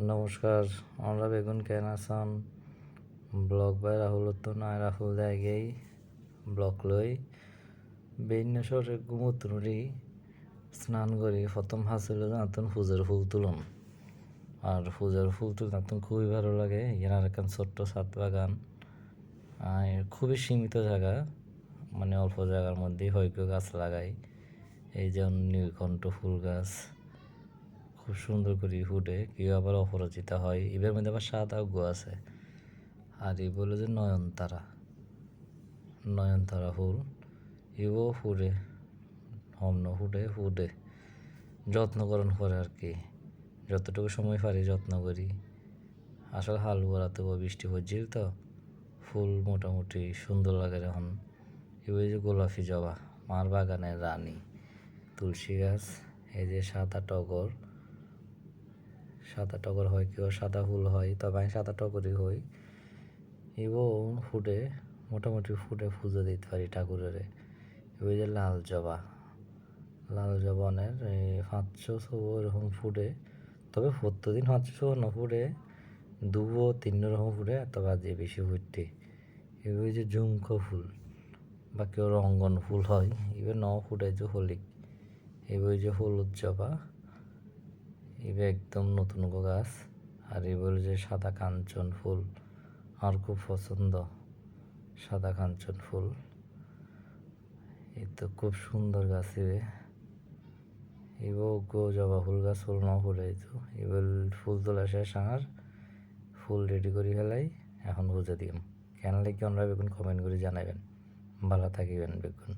নমস্কার, আমরা বেগুন কেন আসান ব্লগ বাই রাহুল তো নাই রাহুল জায়গায় ব্লগ লই বেন্য সরে গুমুতরি স্নান করি প্রথম হাসিল নতুন ফুজের ফুল তুলন আর ফুজের ফুল তুলতে নতুন খুবই ভালো লাগে। এনার এখন ছোট্ট ছাদ বাগান, খুবই সীমিত জায়গা, মানে অল্প জায়গার মধ্যেই হয়তো গাছ লাগাই। এই যেমন নীলকণ্ঠ ফুল গাছ খুব সুন্দর করে ফুটে, কেউ আবার অপরাজিতা হয়, এবার মধ্যে আবার সাদা গো আছে। আর এই বলে যে নয়নতারা ফুল এও ফুটে, হম্ন ফুটে যত্নকরণ করে আর কি, যতটুকু সময় পারি যত্ন করি। আসলে হাল বোলাতে বৃষ্টি হচ্ছিল তো ফুল মোটামুটি সুন্দর লাগে। এখন এই যে গোলাপি জবা মার বাগানের রানী, তুলসী গাছ, এই যে সাদা টগর হয়, কেউ সাদা ফুল হয়, তবে আমি সাদা টগরই হই। এও ফুটে মোটামুটি পুজো দিতে পারি ঠাকুরের। ওই যে লাল জবা অনের 500 এরকম ফুটে, তবে প্রত্যেকদিন 500 না ফুটে, 2-3 রকম ফুটে, তবে আজ বেশি ফুটতে। এবার যে ঝুমকো ফুল বা কেউ রঙ্গন ফুল হয়, এবার ফুটে যে হলিক। এবার যে হলুদ জবা, এবার একদম নতুন গাছ। আর এবার যে সাদা কাঞ্চন ফুল আমার খুব পছন্দ, সাদা কাঞ্চন ফুল এই তো খুব সুন্দর গাছ। এবার জবা ফুল গাছ ফুল না ফুটে, এবার ফুল তোলা শেষ, আর ফুল রেডি করে ফেলাই। এখন বুঝে দিম কেন লাগে আমরা বেগুন কমেন্ট করে জানাবেন। ভালো থাকিবেন বেগুন।